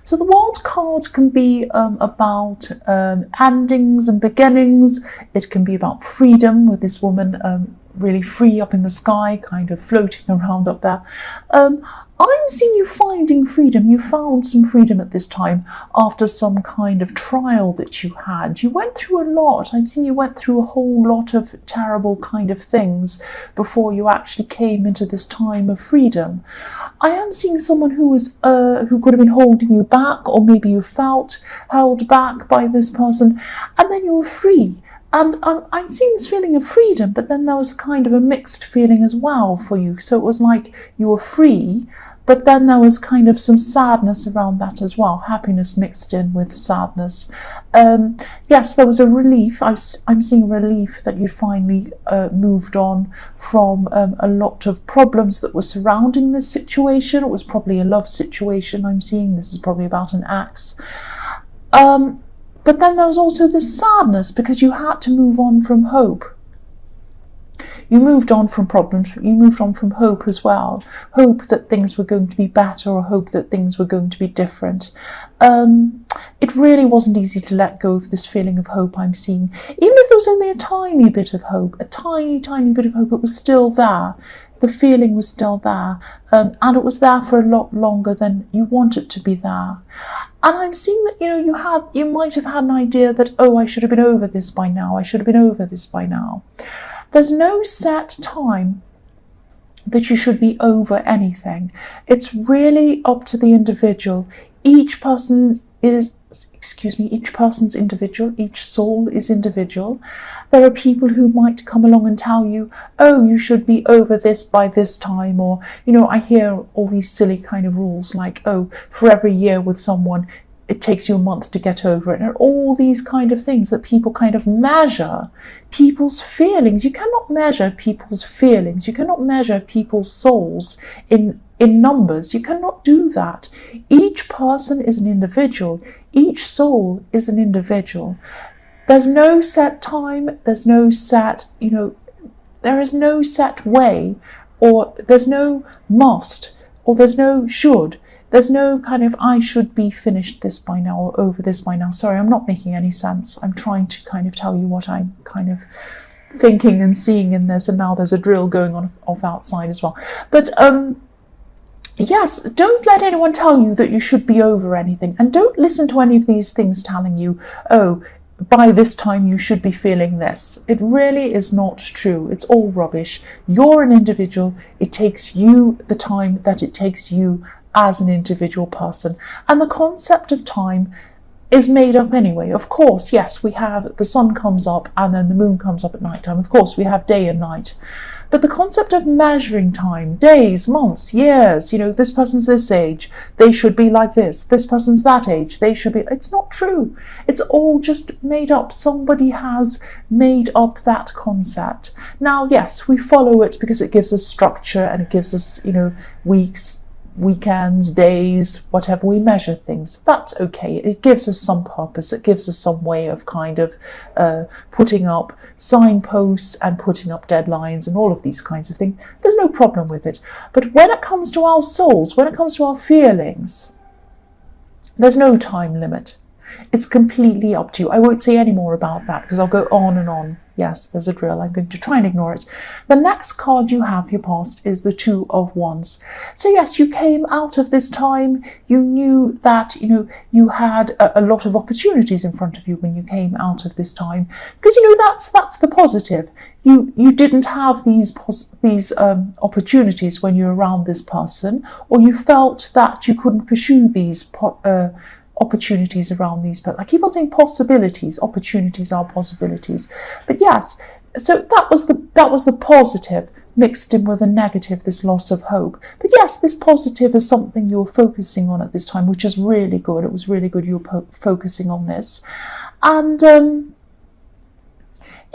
So the World card can be about endings and beginnings. It can be about freedom, with this woman really free up in the sky, kind of floating around up there. I'm seeing you finding freedom. You found some freedom at this time after some kind of trial that you had. You went through a lot. I'm seeing you went through a whole lot of terrible kind of things before you actually came into this time of freedom. I am seeing someone who could have been holding you back, or maybe you felt held back by this person, and then you were free. And I'm seeing this feeling of freedom, but then there was kind of a mixed feeling as well for you. So it was like you were free, but then there was kind of some sadness around that as well, happiness mixed in with sadness. Yes, there was a relief. I'm seeing relief that you finally moved on from a lot of problems that were surrounding this situation. It was probably a love situation I'm seeing. This is probably about an ex. But then there was also this sadness because you had to move on from hope. You moved on from problems, you moved on from hope as well. Hope that things were going to be better, or hope that things were going to be different. It really wasn't easy to let go of this feeling of hope I'm seeing. Even if there was only a tiny bit of hope, a tiny, tiny bit of hope, it was still there. The feeling was still there, and it was there for a lot longer than you wanted to be there. And I'm seeing that, you might have had an idea that, oh, I should have been over this by now. I should have been over this by now. There's no set time that you should be over anything. It's really up to the individual. Each person's individual. Each soul is individual. There are people who might come along and tell you, oh, you should be over this by this time. Or, I hear all these silly kind of rules like, oh, for every year with someone, it takes you a month to get over it. And all these kind of things that people kind of measure people's feelings. You cannot measure people's feelings. You cannot measure people's souls in numbers. You cannot do that. Each person is an individual. Each soul is an individual. There's no set time. There's no set, there is no set way, or there's no must, or there's no should. There's no kind of, I should be finished this by now, or over this by now. Sorry, I'm not making any sense. I'm trying to kind of tell you what I'm kind of thinking and seeing in this, and now there's a drill going on off outside as well. But yes, don't let anyone tell you that you should be over anything, and don't listen to any of these things telling you, oh, by this time you should be feeling this. It really is not true. It's all rubbish. You're an individual. It takes you the time that it takes you as an individual person. And the concept of time is made up anyway. Of course, yes, we have the sun comes up and then the moon comes up at night time. Of course, we have day and night. But the concept of measuring time, days, months, years, this person's this age, they should be like this. This person's that age, they should be. It's not true. It's all just made up. Somebody has made up that concept. Now, yes, we follow it because it gives us structure and it gives us, weeks, weekends, days, whatever. We measure things. That's okay. It gives us some purpose. It gives us some way of kind of putting up signposts and putting up deadlines and all of these kinds of things. There's no problem with it. But when it comes to our souls, when it comes to our feelings, there's no time limit. It's completely up to you. I won't say any more about that because I'll go on and on. Yes, there's a drill. I'm going to try and ignore it. The next card you have, your past, is the Two of Wands. So yes, you came out of this time. You knew that, you had a lot of opportunities in front of you when you came out of this time. Because, that's the positive. You didn't have these opportunities when you were around this person, or you felt that you couldn't pursue these opportunities around these, but I keep on saying possibilities. Opportunities are possibilities. But yes, so that was the positive mixed in with a negative, this loss of hope. But yes, this positive is something you're focusing on at this time, which is really good. It was really good you were focusing on this. And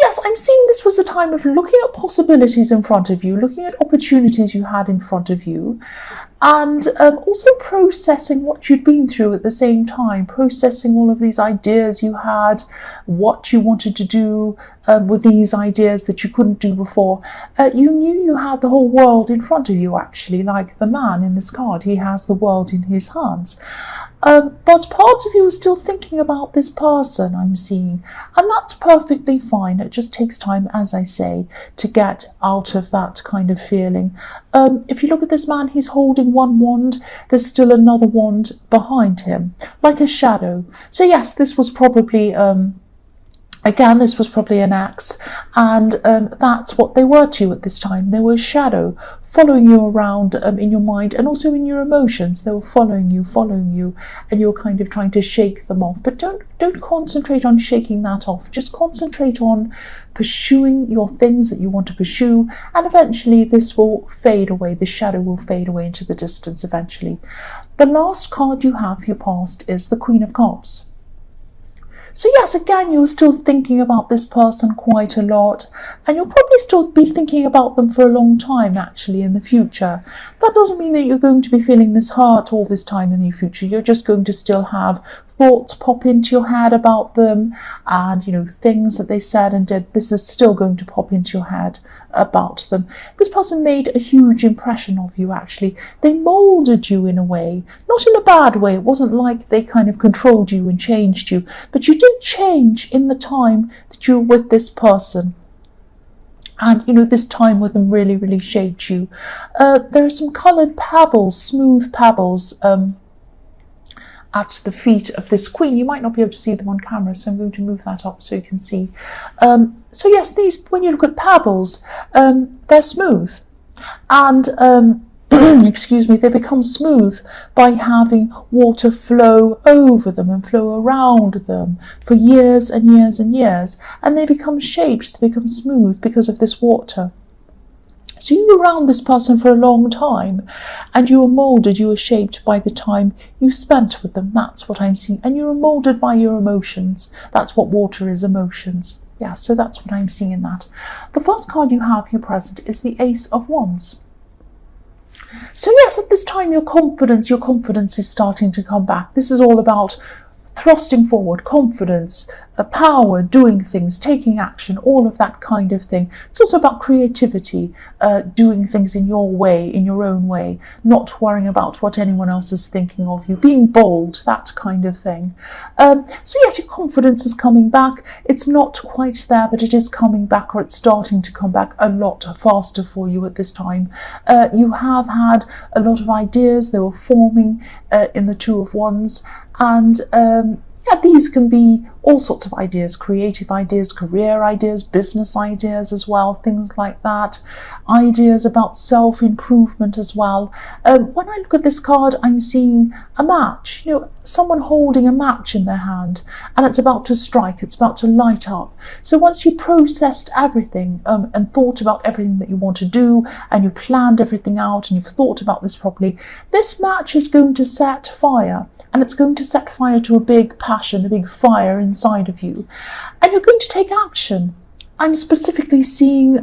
yes, I'm seeing this was a time of looking at possibilities in front of you, looking at opportunities you had in front of you, and also processing what you'd been through at the same time, processing all of these ideas you had, what you wanted to do with these ideas that you couldn't do before. You knew you had the whole world in front of you, actually, like the man in this card. He has the world in his hands. But part of you is still thinking about this person, I'm seeing, and that's perfectly fine. It just takes time, as I say, to get out of that kind of feeling. If you look at this man, he's holding one wand. There's still another wand behind him, like a shadow. So yes, this was probably again, this was probably an axe, and that's what they were to you at this time. They were a shadow following you around in your mind and also in your emotions. They were following you, and you're kind of trying to shake them off. But don't concentrate on shaking that off. Just concentrate on pursuing your things that you want to pursue, and eventually this will fade away. The shadow will fade away into the distance eventually. The last card you have for your past is the Queen of Cups. So yes, again, you're still thinking about this person quite a lot, and you'll probably still be thinking about them for a long time, actually, in the future. That doesn't mean that you're going to be feeling this hurt all this time in the future. You're just going to still have thoughts pop into your head about them, and, you know, things that they said and did. This is still going to pop into your head about them. This person made a huge impression of you, actually. They molded you in a way, not in a bad way. It wasn't like they kind of controlled you and changed you, but you did change in the time that you were with this person. And, you know, this time with them really, really shaped you. There are some coloured pebbles, smooth pebbles, at the feet of this queen. You might not be able to see them on camera, so I'm going to move that up so you can see. So yes, these, when you look at pebbles, they're smooth, and excuse me, they become smooth by having water flow over them and flow around them for years and years and years, and they become shaped, they become smooth because of this water. So you were around this person for a long time, and you were moulded, you were shaped by the time you spent with them. That's what I'm seeing. And you were moulded by your emotions. That's what water is, emotions. Yeah, so that's what I'm seeing in that. The first card you have here present is the Ace of Wands. So yes, at this time your confidence is starting to come back. This is all about thrusting forward, confidence, power, doing things, taking action, all of that kind of thing. It's also about creativity, doing things in your way, in your own way, not worrying about what anyone else is thinking of you, being bold, that kind of thing. So yes, your confidence is coming back. It's not quite there, but it is coming back, or it's starting to come back a lot faster for you at this time. You have had a lot of ideas. They were forming in the Two of Wands, and yeah, these can be all sorts of ideas, creative ideas, career ideas, business ideas as well, things like that. Ideas about self-improvement as well. When I look at this card, I'm seeing a match, you know, someone holding a match in their hand, and it's about to strike, it's about to light up. So once you processed everything and thought about everything that you want to do, and you planned everything out, and you've thought about this properly, this match is going to set fire. And it's going to set fire to a big passion, a big fire inside of you. And you're going to take action. I'm specifically seeing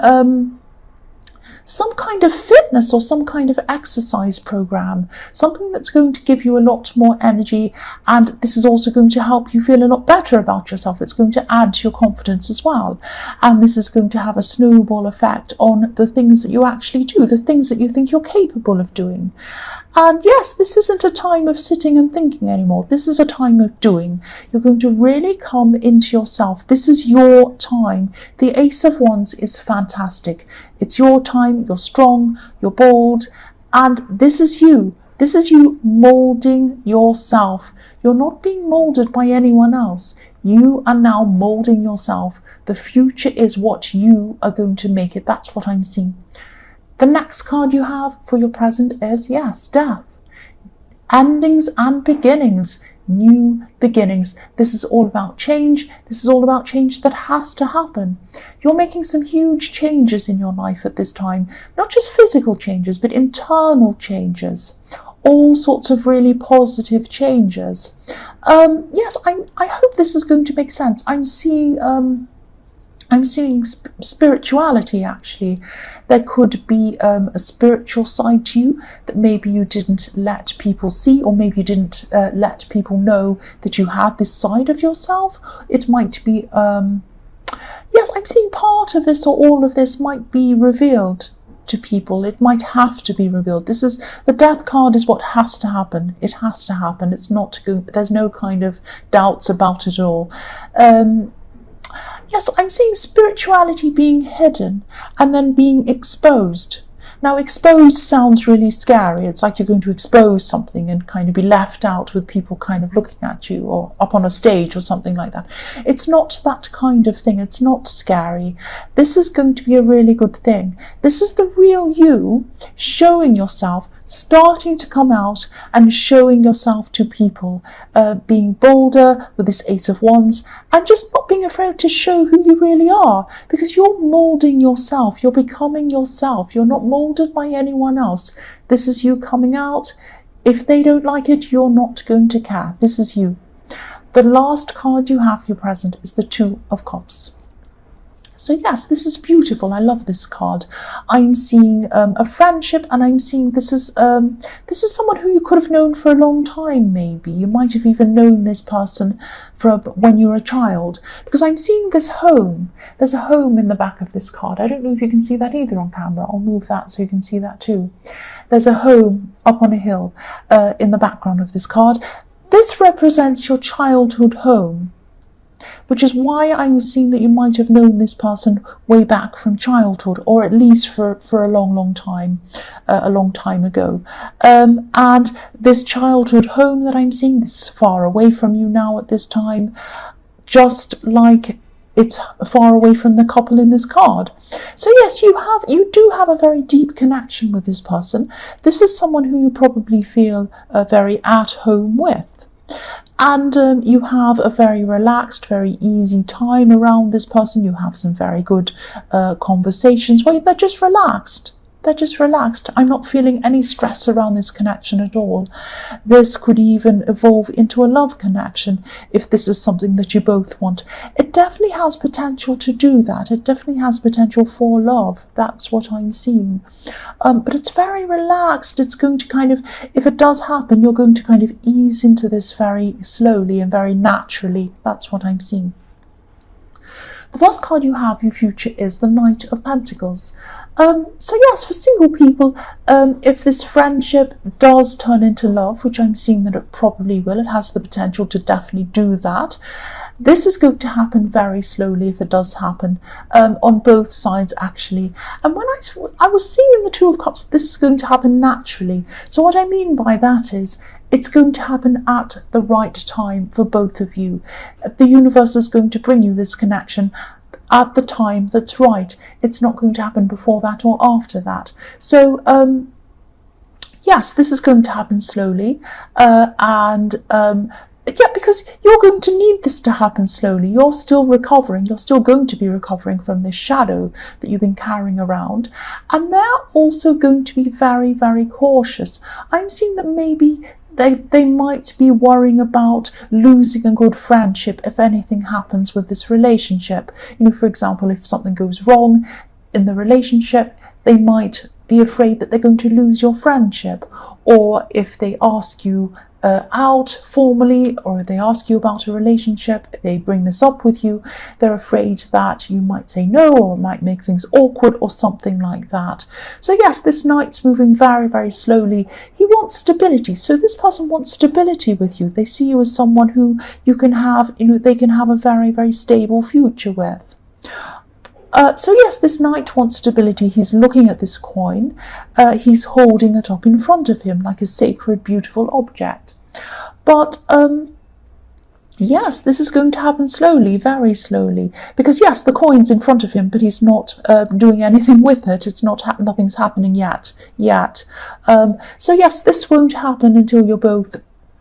some kind of fitness or some kind of exercise program, something that's going to give you a lot more energy, and this is also going to help you feel a lot better about yourself. It's going to add to your confidence as well, and this is going to have a snowball effect on the things that you actually do, the things that you think you're capable of doing. And yes, this isn't a time of sitting and thinking anymore. This is a time of doing. You're going to really come into yourself. This is your time. The Ace of Wands is fantastic. It's your time. You're strong, you're bold, and this is you. This is you moulding yourself. You're not being moulded by anyone else. You are now moulding yourself. The future is what you are going to make it. That's what I'm seeing. The next card you have for your present is, yes, Death. Endings and beginnings. New beginnings. This is all about change. This is all about change that has to happen. You're making some huge changes in your life at this time. Not just physical changes, but internal changes. All sorts of really positive changes. Yes, I hope this is going to make sense. I'm seeing spirituality, actually. There could be a spiritual side to you that maybe you didn't let people see, or maybe you didn't let people know that you had this side of yourself. It might be, yes, I'm seeing part of this or all of this might be revealed to people. It might have to be revealed. This is the Death card is what has to happen. It has to happen. It's not good. There's no kind of doubts about it at all. Yes, I'm seeing spirituality being hidden and then being exposed. Now, exposed sounds really scary. It's like you're going to expose something and kind of be left out with people kind of looking at you, or up on a stage or something like that. It's not that kind of thing. It's not scary. This is going to be a really good thing. This is the real you showing yourself, starting to come out and showing yourself to people, being bolder with this Ace of Wands, and just not being afraid to show who you really are, because you're molding yourself, you're becoming yourself, you're not molded by anyone else. This is you coming out. If they don't like it, you're not going to care. This is you. The last card you have, your present, is the Two of Cups. So yes, this is beautiful. I love this card. I'm seeing a friendship, and I'm seeing this is someone who you could have known for a long time. Maybe you might have even known this person from when you were a child, because I'm seeing this home. There's a home in the back of this card. I don't know if you can see that either on camera. I'll move that so you can see that too. There's a home up on a hill in the background of this card. This represents your childhood home, which is why I'm seeing that you might have known this person way back from childhood, or at least for a long time ago. And this childhood home that I'm seeing, this is far away from you now at this time, just like it's far away from the couple in this card. So yes, you do have a very deep connection with this person. This is someone who you probably feel very at home with. And you have a very relaxed, very easy time around this person. You have some very good conversations where they're just relaxed. They're just relaxed. I'm not feeling any stress around this connection at all. This could even evolve into a love connection if this is something that you both want. It definitely has potential to do that. It definitely has potential for love. That's what I'm seeing. But it's very relaxed. It's going to kind of, if it does happen, you're going to kind of ease into this very slowly and very naturally. That's what I'm seeing. The first card you have, your future, is the Knight of Pentacles. So yes, for single people, if this friendship does turn into love, which I'm seeing that it probably will, it has the potential to definitely do that. This is going to happen very slowly if it does happen, on both sides actually. And when I was seeing in the Two of Cups, this is going to happen naturally. So what I mean by that is, it's going to happen at the right time for both of you. The universe is going to bring you this connection at the time that's right. It's not going to happen before that or after that. So yes, this is going to happen slowly, yeah, because you're going to need this to happen slowly. You're still recovering. You're still going to be recovering from this shadow that you've been carrying around. And they're also going to be very, very cautious. I'm seeing that maybe they might be worrying about losing a good friendship if anything happens with this relationship. You know, for example, if something goes wrong in the relationship, they might be afraid that they're going to lose your friendship. Or if they ask you out formally, or they ask you about a relationship, they bring this up with you, they're afraid that you might say no, or might make things awkward or something like that. So yes, this Knight's moving very, very slowly. He wants stability. So this person wants stability with you. They see you as someone who you can have, they can have a very, very stable future with. So yes, this Knight wants stability. He's looking at this coin. He's holding it up in front of him like a sacred, beautiful object. But yes, this is going to happen slowly, very slowly. Because yes, the coin's in front of him, but he's not doing anything with it. It's not nothing's happening yet. So yes, this won't happen until you're both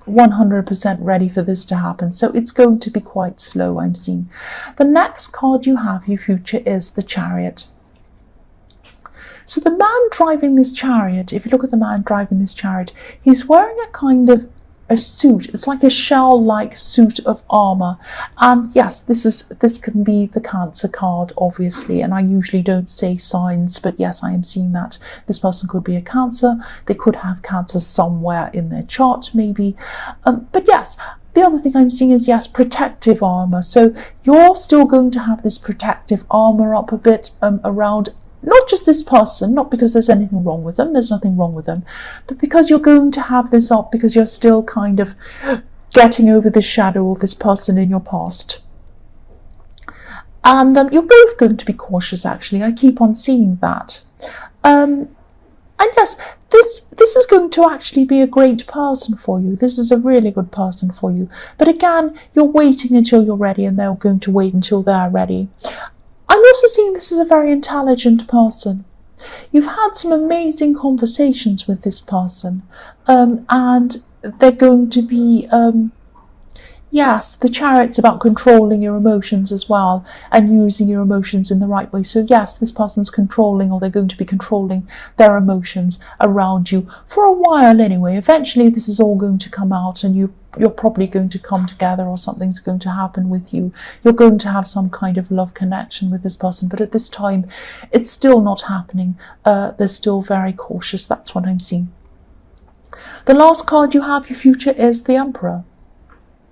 100% ready for this to happen. So it's going to be quite slow, I'm seeing. The next card you have, your future, is the Chariot. So the man driving this chariot, if you look at the man driving this chariot, he's wearing a kind of a suit. It's like a shell-like suit of armor. And yes, this can be the Cancer card, obviously, and I usually don't say signs, but yes, I am seeing that this person could be a Cancer. They could have Cancer somewhere in their chart, maybe. But yes, the other thing I'm seeing is, yes, protective armor. So you're still going to have this protective armor up a bit around Not just this person, not because there's anything wrong with them, there's nothing wrong with them, but because you're going to have this up, because you're still kind of getting over this shadow of this person in your past. And you're both going to be cautious, actually. I keep on seeing that. And yes, this is going to actually be a great person for you. This is a really good person for you. But again, you're waiting until you're ready, and they're going to wait until they're ready. I'm also seeing this as a very intelligent person. You've had some amazing conversations with this person, and they're going to be, yes, the Chariot's about controlling your emotions as well, and using your emotions in the right way. So yes, this person's controlling, or they're going to be controlling their emotions around you for a while anyway. Eventually this is all going to come out, and you're probably going to come together, or something's going to happen with you. You're going to have some kind of love connection with this person, but at this time it's still not happening. They're still very cautious. That's what I'm seeing. The last card you have, your future, is the Emperor.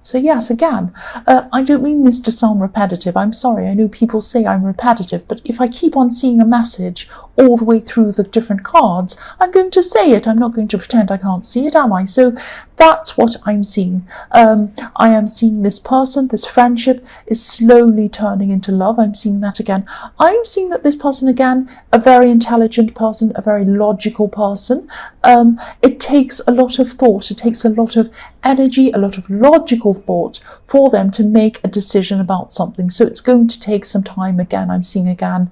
So yes, again, I don't mean this to sound repetitive. I'm sorry, I know people say I'm repetitive, but if I keep on seeing a message all the way through the different cards, I'm going to say it. I'm not going to pretend I can't see it, am I? So that's what I'm seeing. I am seeing this person, this friendship is slowly turning into love. I'm seeing that again. I'm seeing that this person, again, a very intelligent person, a very logical person. It takes a lot of thought. It takes a lot of energy, a lot of logical thought for them to make a decision about something. So it's going to take some time, again, I'm seeing again,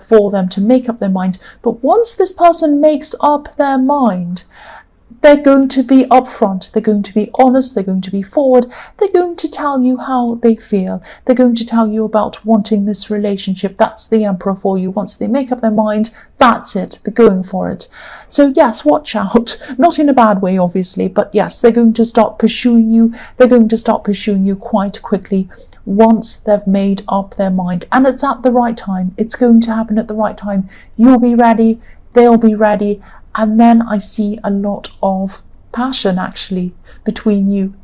for them to make up their mind. But once this person makes up their mind, they're going to be upfront, they're going to be honest, they're going to be forward, they're going to tell you how they feel, they're going to tell you about wanting this relationship. That's the Emperor for you. Once they make up their mind, that's it, they're going for it. So yes, watch out, not in a bad way obviously, but yes, they're going to start pursuing you, they're going to start pursuing you quite quickly once they've made up their mind, and it's at the right time. It's going to happen at the right time. You'll be ready, they'll be ready. And then I see a lot of passion actually between you